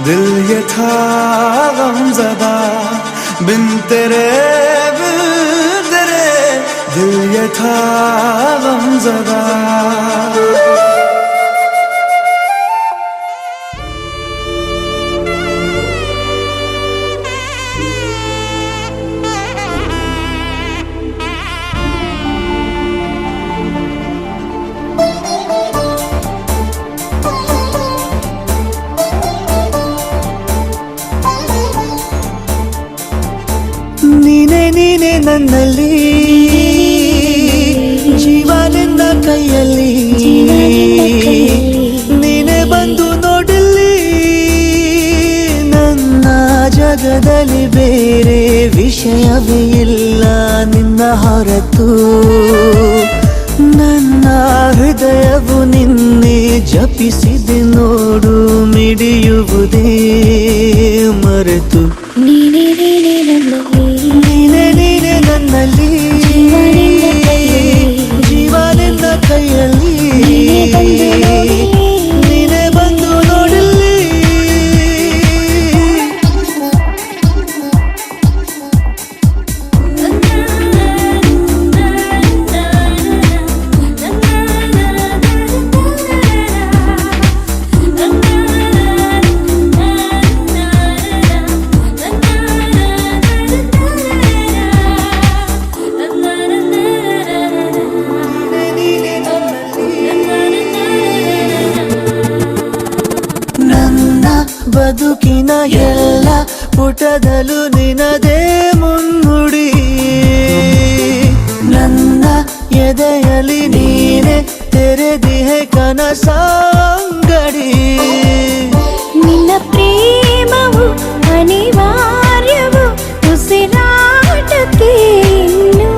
दिल ये था गमज़दा बिन तेरे दिल ये था गमज़दा ನನ್ನಲ್ಲಿ ಜೀವ ನಿನ್ನ ಕೈಯಲ್ಲಿ ನೀನೆ ಬಂದು ನೋಡಲಿ ನನ್ನ ಜಗದಲ್ಲಿ ಬೇರೆ ವಿಷಯವೇ ಇಲ್ಲ ನಿನ್ನ ಹೊರತು ನನ್ನ ಹೃದಯವು ನಿನ್ನೆ ಜಪಿಸಿದೆ ನೋಡು ಮಿಡಿಯುವುದೇ ಮರೆತು ನೀನೇ ನನ್ನಲ್ಲಿ ಜೀವ ನಿನ್ನ ಕೈಯಲ್ಲಿ ನೀನೆ ಬಂದು ನೋಡಲಿ ನನ್ನ ಬದುಕಿನ ಎಲ್ಲ ಪುಟದಲ್ಲೂ ನಿನದೇ ಮುನ್ನುಡಿ ನನ್ನ ಎದೆಯಲ್ಲಿ ನೀನೆ ತೆರೆದಿಹೆ ಕನಸಾಂಗಡಿ ನಿನ್ನ ಪ್ರೇಮವು ಅನಿವಾರ್ಯವು ಉಸಿರಾಟಕ್ಕೆ ಇನ್ನು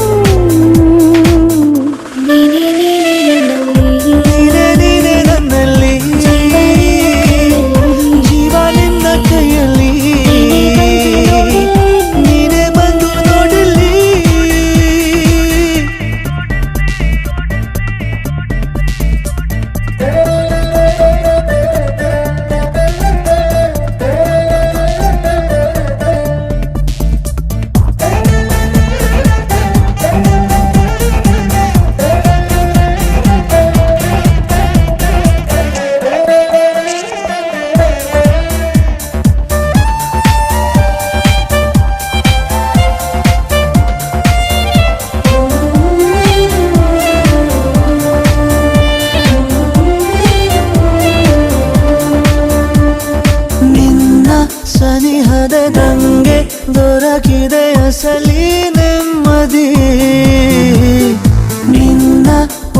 ನೀನೆ ನನ್ನಲ್ಲಿ ಜೀವ ನಿನ್ನ ಕೈಯಲ್ಲಿ ನೀನೆ ಬಂದು ನೋಡಲಿ ನಿನ್ನ ಸನಿಹದ ನಂಗೆ ದೊರಕಿದೆ ಅಸಲಿ ನೆಮ್ಮದಿ ನಿನ್ನ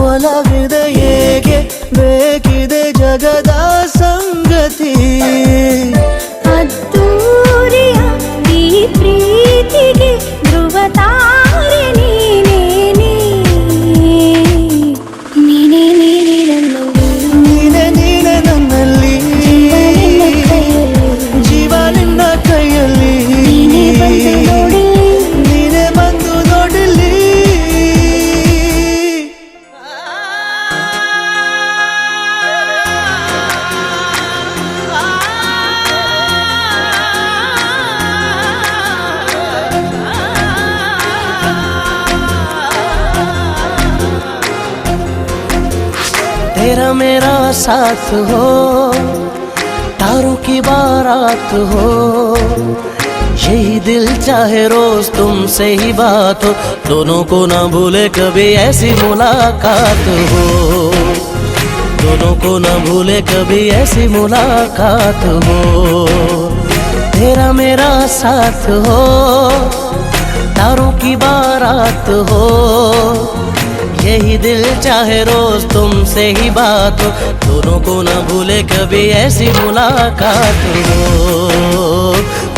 ಒಲವಿದೆ ಹೇಗೆ ಬೇಕಿದೆ ಜಗದ ಸಂಗತಿ ಅದ್ದೂರಿಯ ಈ ಪ್ರೀತಿಗೆ ಧ್ರುವ ತಾರೆ ನೀನೇ ನನ್ನಲ್ಲಿ ಜೀವ ನಿನ್ನ ಕೈಯಲ್ಲಿ ನೀನೆ ಬಂದು ನೋಡಲಿ तेरा मेरा साथ हो तारों की बारात हो यही दिल चाहे रोज तुमसे ही बात हो दोनों को ना भूले कभी ऐसी मुलाकात हो दोनों को ना भूले कभी ऐसी मुलाकात हो तेरा मेरा साथ हो तारों की बारात हो यही दिल चाहे रोज तुमसे ही बात हो दोनों को ना भूले कभी ऐसी मुलाकात हो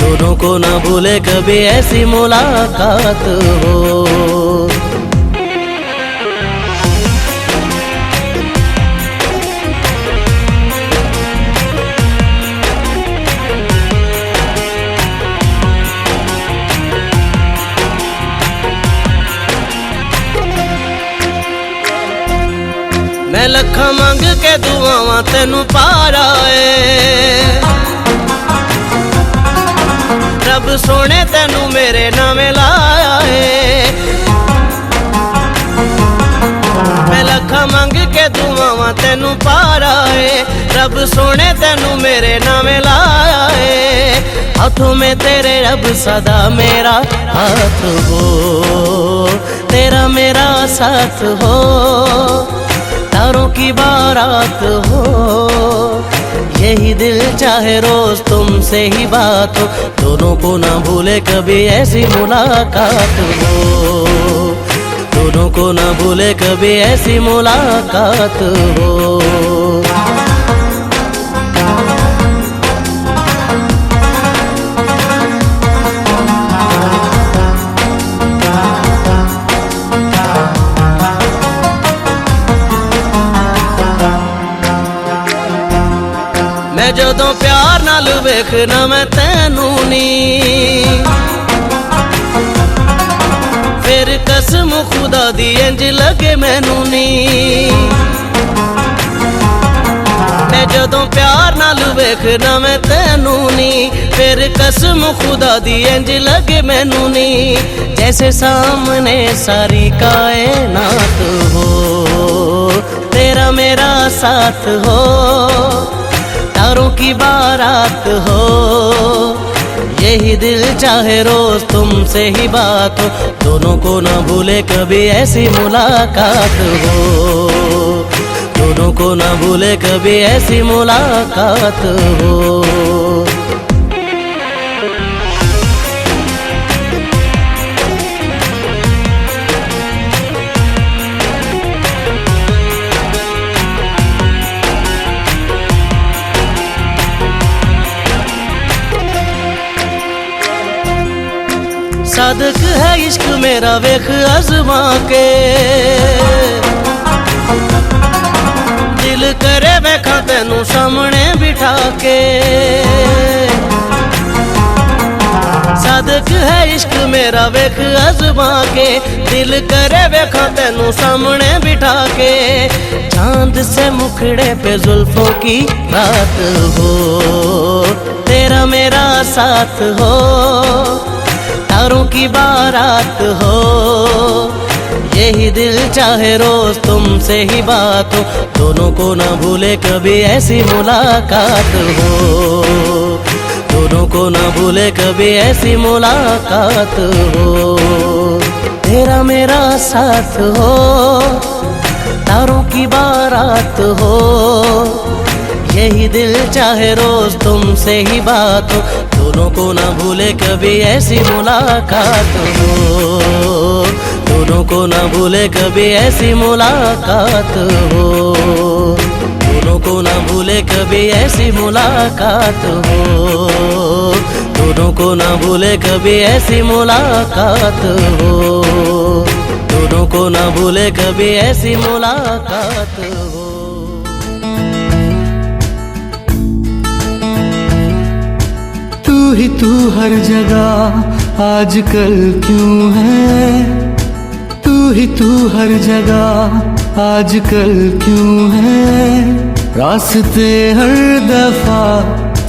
दोनों को ना भूले कभी ऐसी मुलाकात हो मैं लखा मंग के दुआवां तेनू पारा रब सोने तेनू मेरे नामे लाया मैं लखा मंग के दुआवां तेनू पारा रब सोने तेनू मेरे नामे लाया हाथों में तेरे रब सदा मेरा हाथ हो तेरा मेरा साथ हो तारों की बारात हो यही दिल चाहे रोज तुमसे ही बात हो, दोनों को ना भूले कभी ऐसी मुलाकात हो, दोनों को ना भूले कभी ऐसी मुलाकात हो। मैं जदों प्यार नाल वेखना मैं तैनू नी, फिर कसम खुदा दी इंज लगे मैनू नी। मैं जदों प्यार नाल वेखना मैं तैनू नी, फिर कसम खुदा दी इंज लगे मैनू नी। जैसे सामने सारी कायनात हो, तेरा मेरा साथ हो, तारों की बारात हो। यही दिल चाहे रोज तुमसे ही बात हो, दोनों को ना भूले कभी ऐसी मुलाकात हो, दोनों को ना भूले कभी ऐसी मुलाकात हो। सादक है इश्क मेरा वेख आजमा के, दिल करे वेखा तेनू सामने बिठा के। सादक है इश्क मेरा वेख आजमा के, दिल करे वेखा तेनू सामने बिठा के। चांद से मुखड़े पे जुल्फों की रात हो, तेरा मेरा साथ हो, तारों की बारात हो। यही दिल चाहे रोज तुमसे ही बात हो, दोनों को ना भूले कभी ऐसी मुलाकात हो, दोनों को ना भूले कभी ऐसी मुलाकात हो। तेरा मेरा साथ हो, तारों की बारात हो। यही दिल चाहे रोज तुमसे ही बात हो, दोनों को ना भूले कभी ऐसी मुलाकात हो, दोनों को ना भूले कभी ऐसी मुलाकात हो, दोनों को ना भूले कभी ऐसी मुलाकात हो, दोनों को ना भूले कभी ऐसी मुलाकात हो, दोनों को ना भूले कभी ऐसी मुलाकात हो। तू ही तू हर जगह आजकल क्यों है, तू ही तू हर जगह आजकल क्यों है। रास्ते हर दफा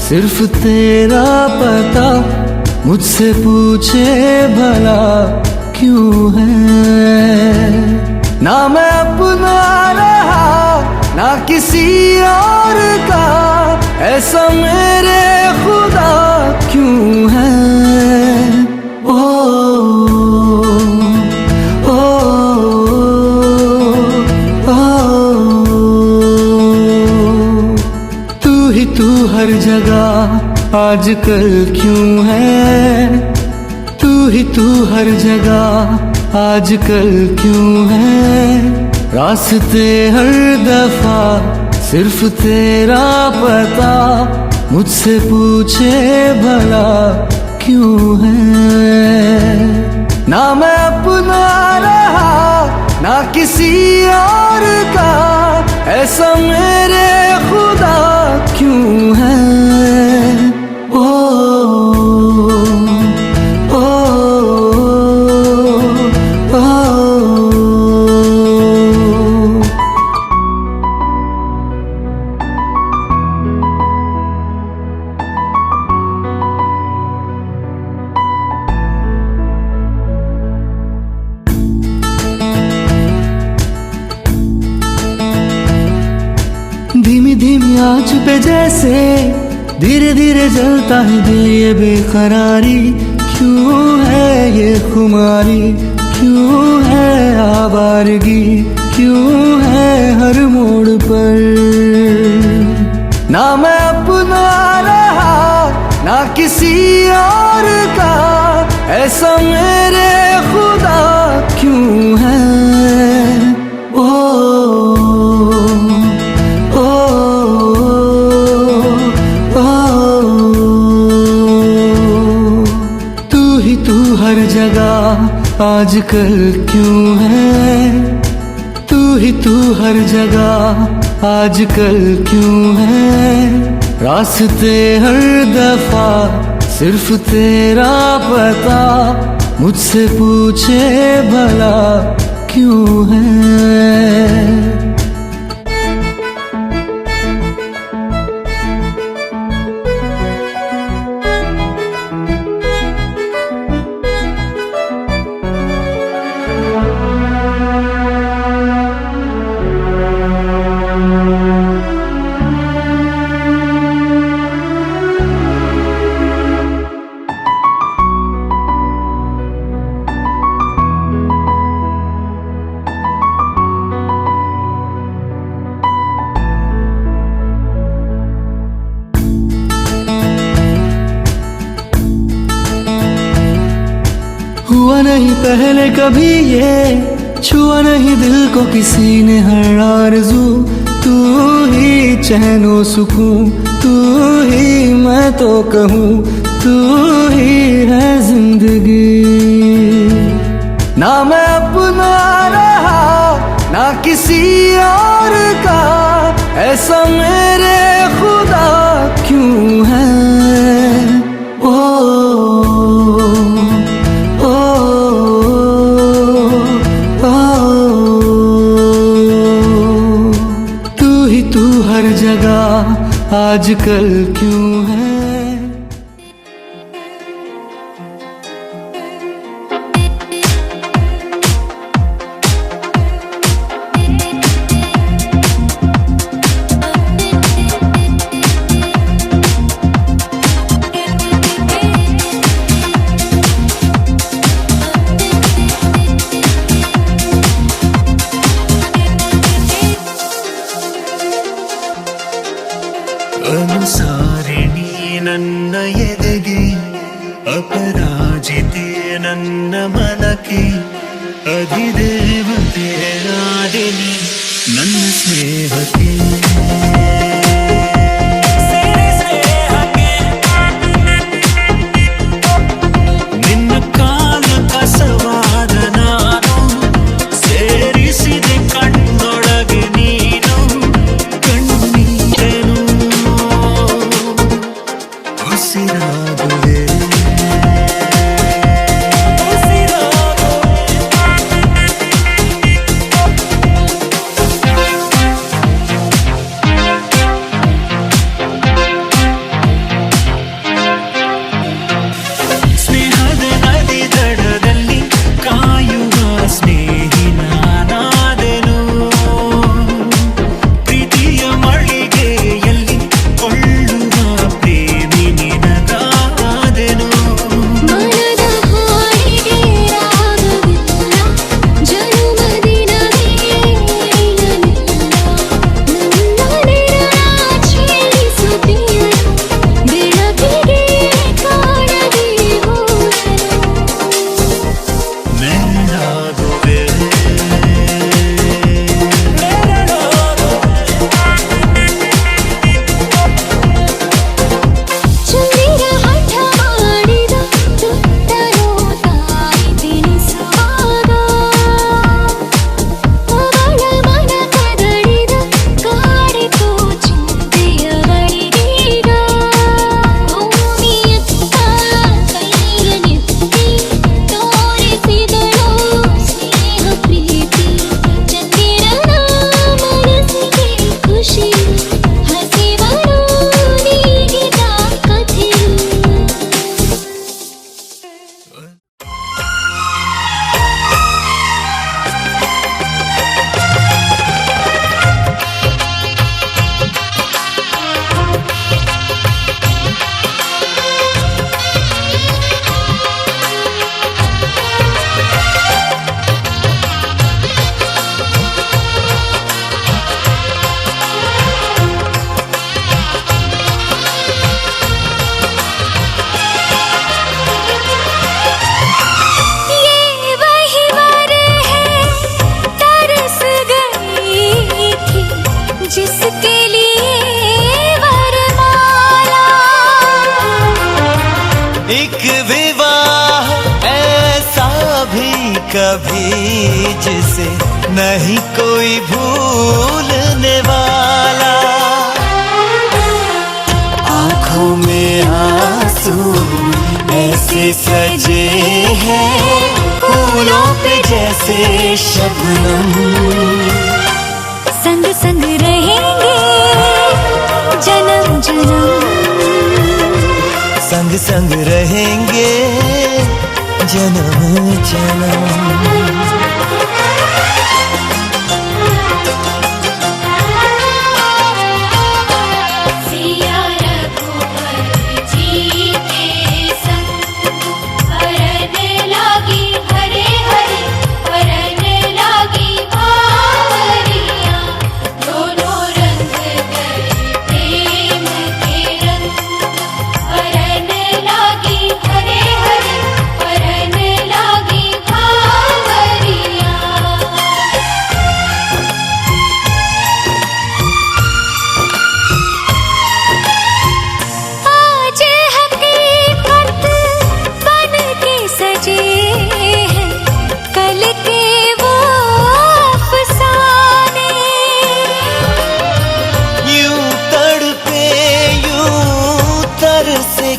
सिर्फ तेरा पता, मुझसे पूछे भला क्यों है। ना मैं अपना रहा ना किसी और का, ऐसा मेरे खुदा क्यों है। ओ, ओ, ओ, तू ही तू हर जगह आजकल क्यों है, तू ही तू हर जगह आजकल क्यों है। रास्ते हर दफा सिर्फ तेरा पता, मुझसे पूछे भला क्यों है। ना मैं अपना रहा ना किसी और का, ऐसा मेरे खुदा क्यों है। ओ, ओ, ओ, धीमी धीमी आँच पे जैसे धीरे धीरे जलता है दिल, ये बेकरारी क्यों है, ये खुमारी क्यों है, आवारगी क्यों है हर मोड़ पर। ना मैं ना किसी और का, ऐसा मेरे खुदा क्यों है। ओ ओ ओ तू हर जगह आजकल क्यों है। तू हर जगह आजकल क्यों है। रास्ते हर दफा सिर्फ तेरा पता, मुझसे पूछे भला क्यों है। हुआ नहीं पहले कभी ये, छुआ नहीं दिल को किसी ने हर आरज़ू। तू ही चैनो सुकून, तू ही मैं तो कहूँ, तू ही है जिंदगी। ना मैं अपना रहा ना किसी और का, ऐसा मेरे खुदा क्यों है। ओ तू हर जगह आजकल क्यों है। ಅನುಸಾರಿಣಿ ನನ್ನ ಎದೆಗೆ, ಅಪರಾಜಿತೆ ನನ್ನ ಮನಕ್ಕೆ, ಅಧಿದೇವತೆ ನಾಡಿನಿ ನನ್ನ ಸ್ನೇಹಕ್ಕೆ। ನಿನ್ನ ಕಾಲ ಕಸವಾದ ನಾನು, ಸೇರಿಸಿದೆ ಕಣ್ಣೊಳಗೆ ನೀನು, ಕಣ್ಣೀರೇನು ಉಸಿರಾಗುವೆ। कभी जिसे नहीं कोई भूलने वाला। आंखों में आंसू ऐसे सजे हैं फूलों पे जैसे शबनम। संग संग रहेंगे जन्म जन्म, संग संग रहेंगे जन्म जन्म।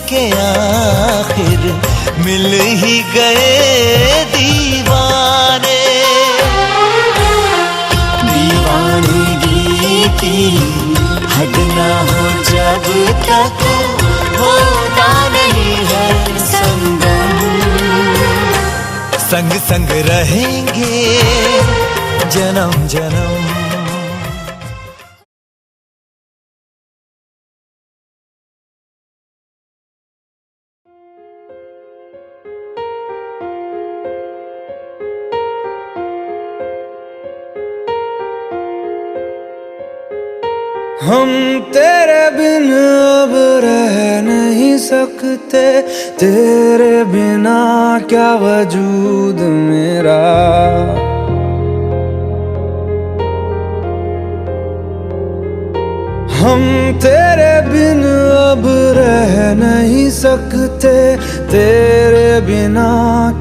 के आखिर मिल ही गए दीवाने। दीवानगी की हद ना हो जब तक होता नहीं है संगम। संग संग रहेंगे जन्म जन्म। हम तेरे बिन अब रह नहीं सकते, तेरे बिना क्या वजूद मेरा। हम तेरे बिन अब रह नहीं सकते, तेरे बिना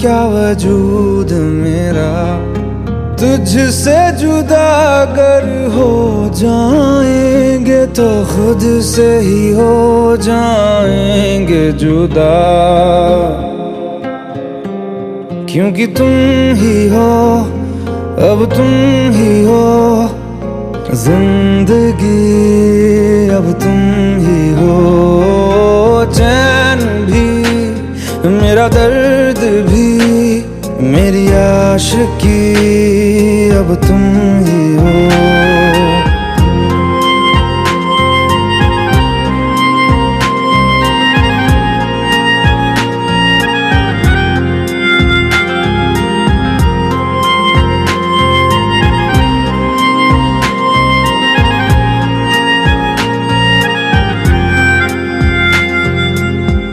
क्या वजूद मेरा। तुझसे जुदा अगर हो जाएंगे तो खुद से ही हो जाएंगे जुदा। क्योंकि तुम ही हो, अब तुम ही हो जिंदगी, अब तुम ही हो। चैन भी मेरा दर्द भी मेरी आशिकी, अब तुम ही हो।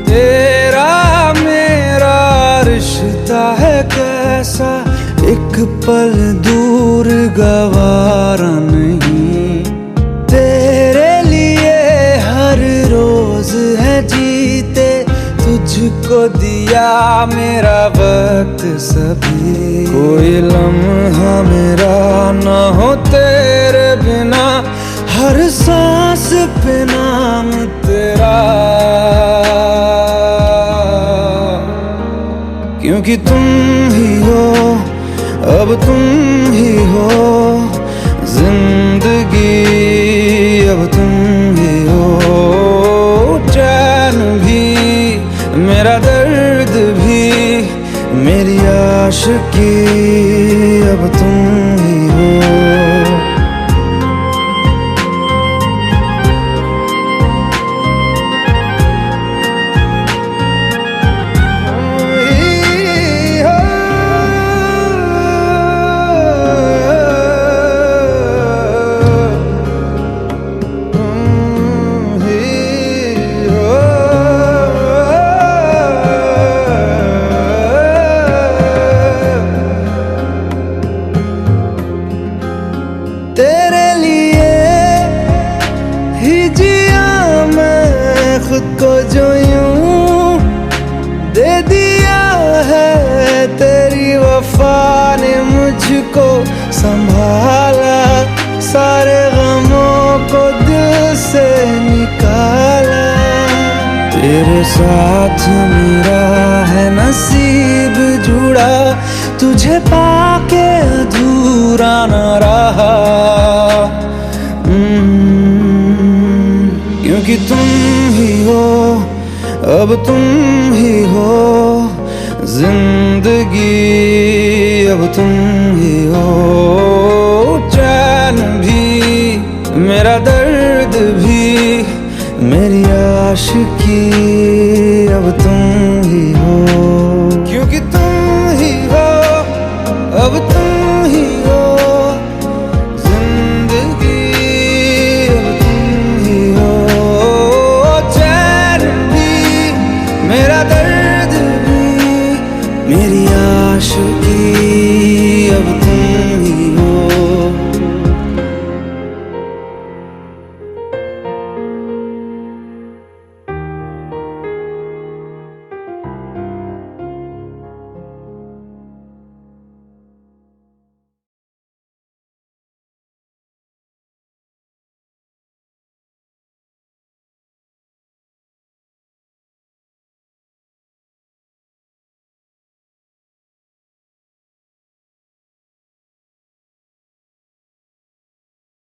तेरा मेरा रिश्ता है कैसा, एक पल दूर गवारा नहीं। तेरे लिए हर रोज है जीते, तुझको दिया मेरा वक्त सभी। कोई लम्हा मेरा ना हो तेरे बिना, हर सांस पे नाम तेरा। क्योंकि तुम ही हो, अब तुम ही हो जिंदगी, अब तुम ही हो। चैन भी मेरा दर्द भी मेरी आशिकी, अब तुम ही हो। तेरे लिए ही जिया मैं खुद को, जो यूं दे दिया है तेरी वफा को संभाला, सारे गमों को दिल से निकाला। तेरे साथ मेरा है नसीब जुड़ा, तुझे पाके अधूरा न रहा। क्योंकि तुम ही हो, अब तुम ही हो जिंदगी, अब तुम ही हो चैन भी मेरा